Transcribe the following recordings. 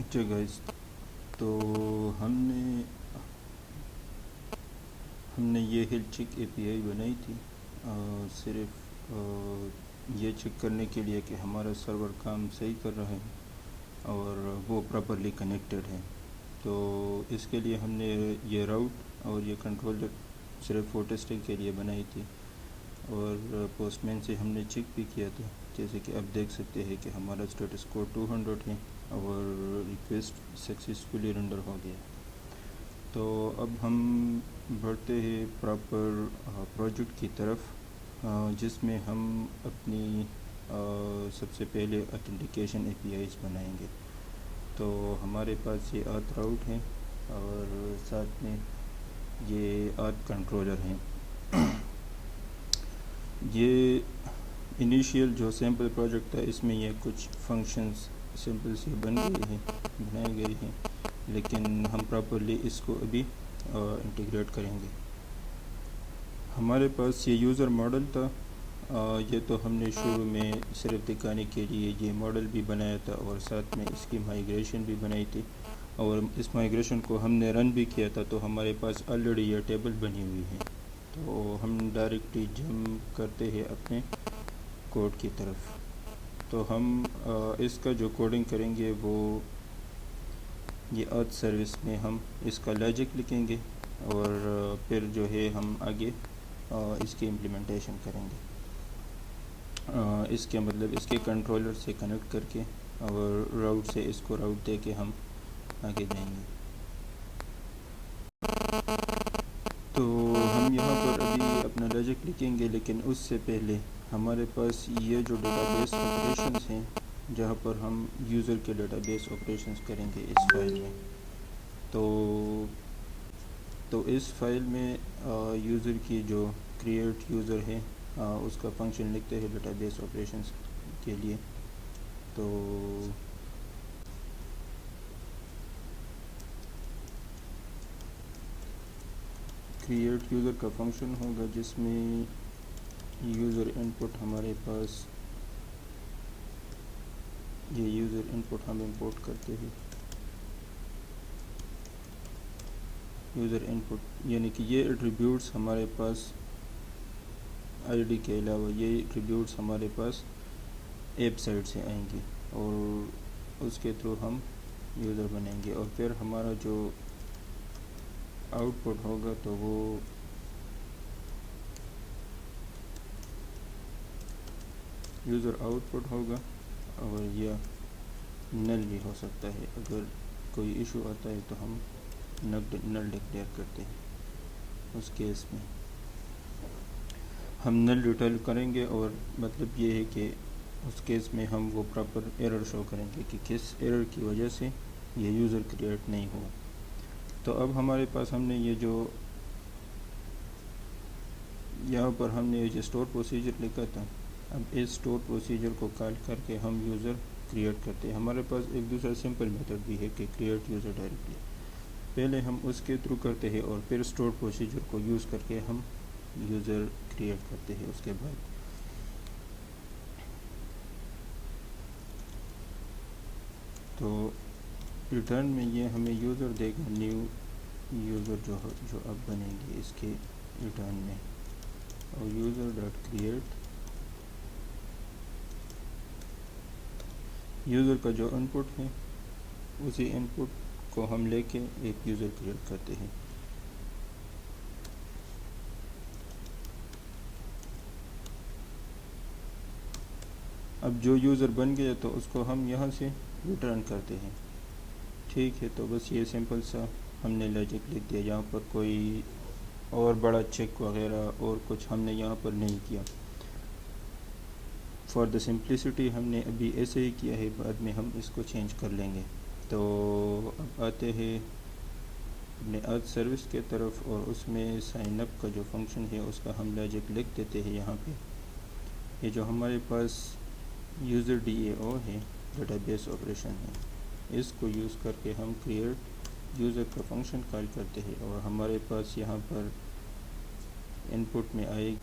اچھا گائز، تو ہم نے یہ ہیلتھ چیک اے پی آئی بنائی تھی صرف یہ چیک کرنے کے لیے کہ ہمارا سرور کام صحیح کر رہا ہے اور وہ پراپرلی کنیکٹڈ ہے. تو اس کے لیے ہم نے یہ راؤٹ اور یہ کنٹرولر صرف فور ٹیسٹنگ کے لیے بنائی تھی، اور پوسٹ مین سے ہم نے چیک بھی کیا تھا. جیسے کہ آپ دیکھ سکتے ہیں کہ ہمارا اسٹیٹس کوڈ 200 ہے اور ریکویسٹ سکسیزفلی رینڈر ہو گیا. تو اب ہم بڑھتے ہیں پراپر پروجیکٹ کی طرف، جس میں ہم اپنی سب سے پہلے اتھینٹیکیشن اے پی آئیز بنائیں گے. تو ہمارے پاس یہ آتھ راؤٹ ہے اور ساتھ میں یہ آتھ کنٹرولر ہیں. یہ انیشیل جو سیمپل پروجیکٹ تھا، اس میں یہ کچھ فنکشنز سمپل سے بنائے گئے ہیں، لیکن ہم پراپرلی اس کو ابھی انٹیگریٹ کریں گے. ہمارے پاس یہ یوزر ماڈل تھا، یہ تو ہم نے شروع میں صرف دکھانے کے لیے یہ ماڈل بھی بنایا تھا اور ساتھ میں اس کی مائیگریشن بھی بنائی تھی، اور اس مائیگریشن کو ہم نے رن بھی کیا تھا. تو ہمارے پاس آلریڈی یہ ٹیبل بنی ہوئی ہے، تو ہم ڈائریکٹلی جمپ کرتے ہیں اپنے کوڈ کی طرف. تو ہم اس کا جو کوڈنگ کریں گے وہ یہ آتھ سروس میں ہم اس کا لاجک لکھیں گے، اور پھر جو ہے ہم آگے اس کی امپلیمنٹیشن کریں گے. اس کے مطلب اس کے کنٹرولر سے کنیکٹ کر کے اور راؤٹ سے اس کو راؤٹ دے کے ہم آگے جائیں گے. تو ہم یہاں پر ابھی اپنا لاجک لکھیں گے، لیکن اس سے پہلے ہمارے پاس یہ جو ڈیٹا بیس آپریشنز ہیں، جہاں پر ہم یوزر کے ڈیٹا بیس آپریشنز کریں گے اس فائل میں. تو اس فائل میں یوزر کی جو کریٹ یوزر ہے اس کا فنکشن لکھتے ہیں ڈیٹا بیس آپریشنز کے لیے. تو کریٹ یوزر کا فنکشن ہوگا جس میں یوزر انپٹ ہمارے پاس یہ یوزر انپٹ ہم امپورٹ کرتے ہیں. یوزر انپٹ یعنی کہ یہ ایٹریبیوٹس ہمارے پاس آئی ڈی کے علاوہ یہ ایٹریبیوٹس ہمارے پاس ایپ سائٹ سے آئیں گے، اور اس کے تھرو ہم یوزر بنیں گے. اور پھر ہمارا جو آؤٹ پٹ ہوگا تو وہ یوزر آؤٹ پٹ ہوگا، اور یہ نل بھی ہو سکتا ہے. اگر کوئی ایشو آتا ہے تو ہم نل ڈکلیئر کرتے ہیں. اس کیس میں ہم نل ریٹرن کریں گے، اور مطلب یہ ہے کہ اس کیس میں ہم وہ پراپر ایرر شو کریں گے کہ کس ایرر کی وجہ سے یہ یوزر کریٹ نہیں ہوا. تو اب ہمارے پاس ہم نے یہ جو یہاں پر ہم نے یہ جو اسٹور پروسیجر لکھا تھا، اب اس اسٹور پروسیجر کو کال کر کے ہم یوزر کریٹ کرتے ہیں. ہمارے پاس ایک دوسرا سمپل میتھڈ بھی ہے کہ کریٹ یوزر ڈائریکٹلی. پہلے ہم اس کے تھرو کرتے ہیں اور پھر اسٹور پروسیجر کو یوز کر کے ہم یوزر کریٹ کرتے ہیں. اس کے بعد تو ریٹرن میں یہ ہمیں یوزر دے گا، نیو یوزر جو اب بنیں گے اس کے ریٹرن میں. اور یوزر ڈاٹ کریٹ یوزر کا جو ان پٹ ہے اسی ان پٹ کو ہم لے کے ایک یوزر کریٹ کرتے ہیں. اب جو یوزر بن گیا تو اس کو ہم یہاں سے ریٹرن کرتے ہیں. ٹھیک ہے، تو بس یہ سمپل سا ہم نے لاجک لکھ دیا. یہاں پر کوئی اور بڑا چیک وغیرہ اور کچھ ہم نے یہاں پر نہیں کیا. فار دا سمپلسٹی ہم نے ابھی ایسے ہی کیا ہے، بعد میں ہم اس کو چینج کر لیں گے. تو اب آتے ہیں اپنے آتھ سروس کے طرف، اور اس میں سائن اپ کا جو فنکشن ہے اس کا ہم لاجک لکھ دیتے ہیں. یہاں پہ یہ جو ہمارے پاس یوزر ڈی اے او ہے، ڈیٹا بیس آپریشن ہے، اس کو یوز کر کے ہم کریٹ یوزر کا فنکشن کال کرتے ہیں. اور ہمارے پاس یہاں پر ان پٹ میں آئے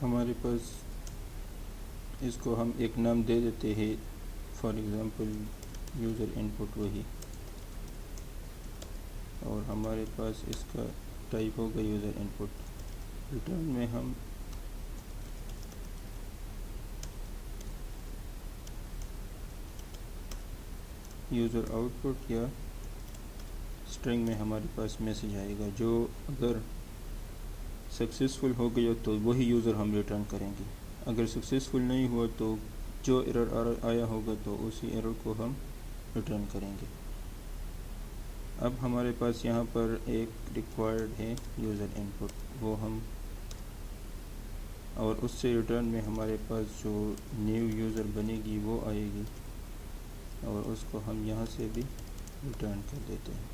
ہمارے پاس اس کو ہم ایک نام دے دیتے ہیں. فار ایگزامپل یوزر ان پٹ وہی، اور ہمارے پاس اس کا ٹائپ ہوگا یوزر ان پٹ۔ ریٹرن میں ہم یوزر آؤٹ پٹ یا اسٹرنگ میں ہمارے پاس میسیج آئے گا، جو اگر سکسیزفل ہو گیا تو وہی یوزر ہم ریٹرن کریں گے، اگر سکسیزفل نہیں ہوا تو جو ایرر آیا ہوگا تو اسی ایرر کو ہم ریٹرن کریں گے۔ اب ہمارے پاس یہاں پر ایک ریکوائرڈ ہے یوزر ان پٹ، وہ ہم، اور اس سے ریٹرن میں ہمارے پاس جو نیو یوزر بنے گی وہ آئے گی، اور اس کو ہم یہاں سے بھی ریٹرن کر دیتے ہیں۔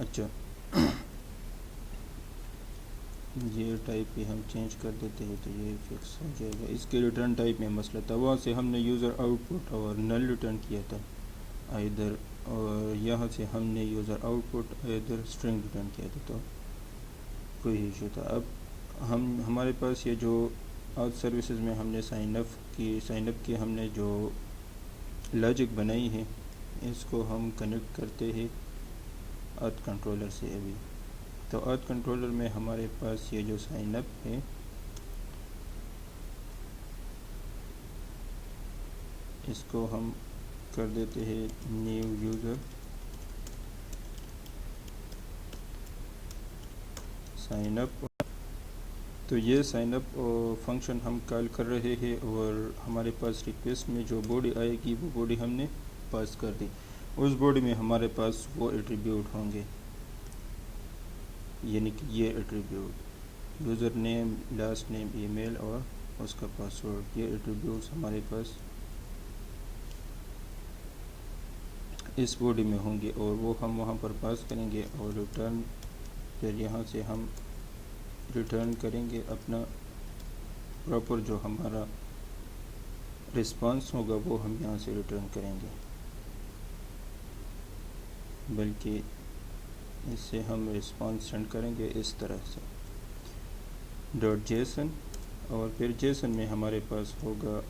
اچھا، یہ ٹائپ بھی ہم چینج کر دیتے ہیں تو یہ فکس ہو جائے گا۔ اس کے ریٹرن ٹائپ میں مسئلہ تھا، وہاں سے ہم نے یوزر آؤٹ پٹ اور نل ریٹرن کیا تھا ادھر، اور یہاں سے ہم نے یوزر آؤٹ پٹ ادھر اسٹرنگ ریٹرن کیا تھا، تو کوئی ایشو تھا۔ اب ہمارے پاس یہ جو آج سروسز میں ہم نے سائن اپ کی ہم نے جو لاجک بنائی ہے، اس کو ہم کنیکٹ کرتے ہیں آت کنٹرولر سے ابھی۔ تو آت کنٹرولر میں ہمارے پاس یہ جو سائن اپ ہے، اس کو ہم کر دیتے ہیں نیو یوزر سائن اپ۔ تو یہ سائن اپ فنکشن ہم کال کر رہے ہیں، اور ہمارے پاس ریکویسٹ میں جو باڈی آئے گی وہ باڈی ہم نے پاس کر دی، اس باڈی میں ہمارے پاس وہ ایٹریبیوٹ ہوں گے، یعنی کہ یہ attribute user name, last name, email اور اس کا پاسورڈ، یہ ایٹریبیوٹس ہمارے پاس اس باڈی میں ہوں گے، اور وہ ہم وہاں پر پاس کریں گے، اور ریٹرن پھر یہاں سے ہم ریٹرن کریں گے اپنا پراپر جو ہمارا رسپانس ہوگا وہ ہم یہاں سے ریٹرن کریں گے، بلکہ اس سے ہم رسپانس سینڈ کریں گے اس طرح سے .json، اور پھر جیسن میں ہمارے پاس ہوگا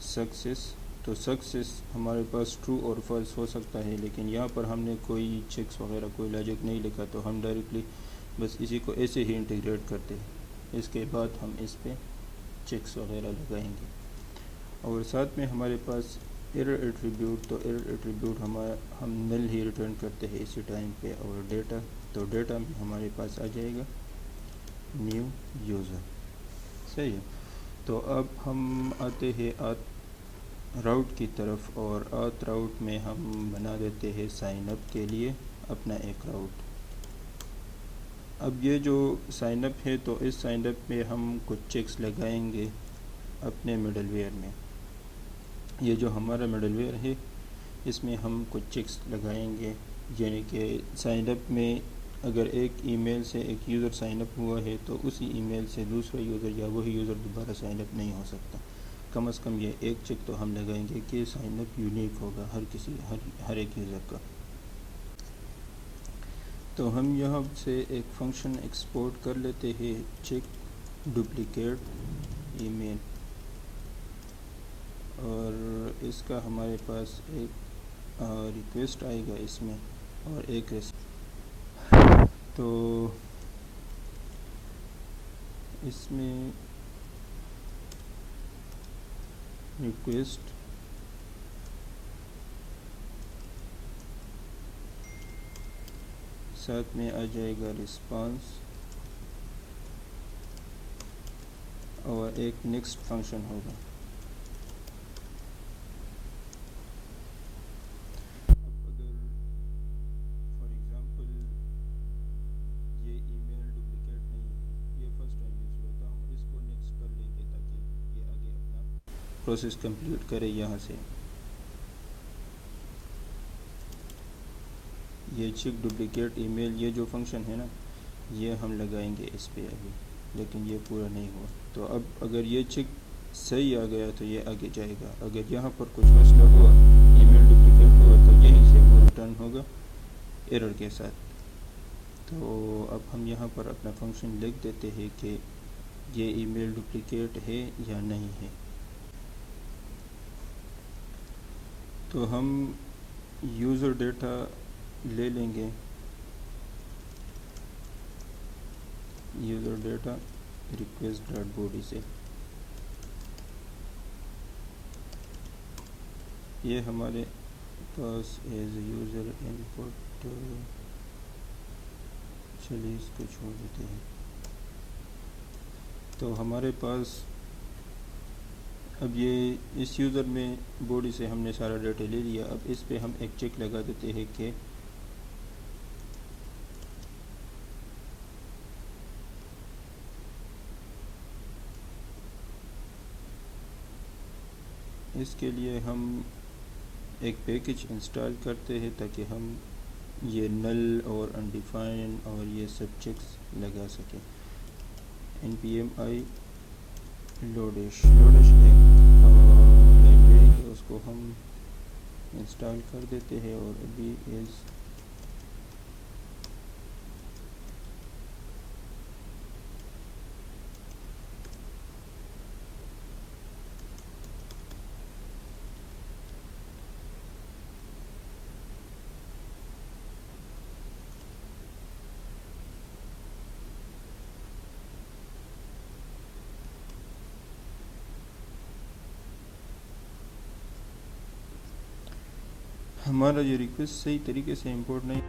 سکسیس۔ تو سکسیس ہمارے پاس ٹرو اور فالس ہو سکتا ہے، لیکن یہاں پر ہم نے کوئی چیکس وغیرہ کوئی لاجک نہیں لکھا، تو ہم ڈائریکٹلی بس اسی کو ایسے ہی انٹیگریٹ کرتے ہیں، اس کے بعد ہم اس پہ چیکس وغیرہ لگائیں گے۔ اور ساتھ میں ہمارے پاس ایرر ایٹریبیوٹ، تو ایرر ایٹریبیوٹ ہم نل ہی ریٹرن کرتے ہیں اسی ٹائم پہ، اور ڈیٹا، تو ڈیٹا میں ہمارے پاس آ جائے گا نیو یوزر، صحیح ہے۔ تو اب ہم آتے ہیں راؤٹ کی طرف، اور راؤٹ میں ہم بنا دیتے ہیں سائن اپ کے لیے اپنا ایک راؤٹ۔ اب یہ جو سائن اپ ہے، تو اس سائن اپ میں ہم کچھ چیکس لگائیں گے اپنے مڈل ویئر میں، یہ جو ہمارا مڈل ویئر ہے اس میں ہم کچھ چیکس لگائیں گے، یعنی کہ سائن اپ میں اگر ایک ای میل سے ایک یوزر سائن اپ ہوا ہے تو اسی ای میل سے دوسرا یوزر یا وہی یوزر دوبارہ سائن اپ نہیں ہو سکتا، کم از کم یہ ایک چیک تو ہم لگائیں گے کہ سائن اپ یونیک ہوگا ہر ایک یوزر کا۔ تو ہم یہاں سے ایک فنکشن ایکسپورٹ کر لیتے ہیں، چیک ڈپلیکیٹ ای میل، اور اس کا ہمارے پاس ایک ریکویسٹ آئے گا اس میں، اور ایک تو اس میں ریکویسٹ ساتھ میں آ جائے گا رسپانس، اور ایک نیکسٹ فنکشن ہوگا۔ اب اگر فار ایگزامپل یہ ای میل ڈپلیکیٹ نہیں ہے، یہ فرسٹ ٹائم یوز ہوا تھا، ہم اس کو نیکسٹ کر لیں گے تاکہ یہ آگے اپنا پروسیس کمپلیٹ کرے۔ یہاں سے یہ چیک ڈپلیکیٹ ای میل، یہ جو فنکشن ہے نا، یہ ہم لگائیں گے اس پہ ابھی، لیکن یہ پورا نہیں ہوا۔ تو اب اگر یہ چیک صحیح آ گیا تو یہ آگے جائے گا، اگر یہاں پر کچھ مسئلہ ہوا، ای میل ڈپلیکیٹ ہوا، تو یہیں سے وہ ریٹرن ہوگا ایرر کے ساتھ۔ تو اب ہم یہاں پر اپنا فنکشن لکھ دیتے ہیں کہ یہ ای میل ڈپلیکیٹ ہے یا نہیں ہے۔ تو ہم یوزر ڈیٹا لے لیں گے، user data request dot body سے۔ یہ ہمارے پاس ایز یوزر ان پٹ، چلیے اس کو چھوڑ دیتے ہیں۔ تو ہمارے پاس اب یہ اس یوزر میں باڈی سے ہم نے سارا ڈیٹا لے لیا۔ اب اس پہ ہم ایک چیک لگا دیتے ہیں کہ اس کے لیے ہم ایک پیکج انسٹال کرتے ہیں تاکہ ہم یہ نل اور انڈیفائن اور یہ سب چیکس لگا سکیں۔ npmi لوڈش ایک لائبریری ہے، اس کو ہم انسٹال کر دیتے ہیں اور ابھی ہمارا یہ ریکویسٹ صحیح طریقے سے امپورٹ نہیں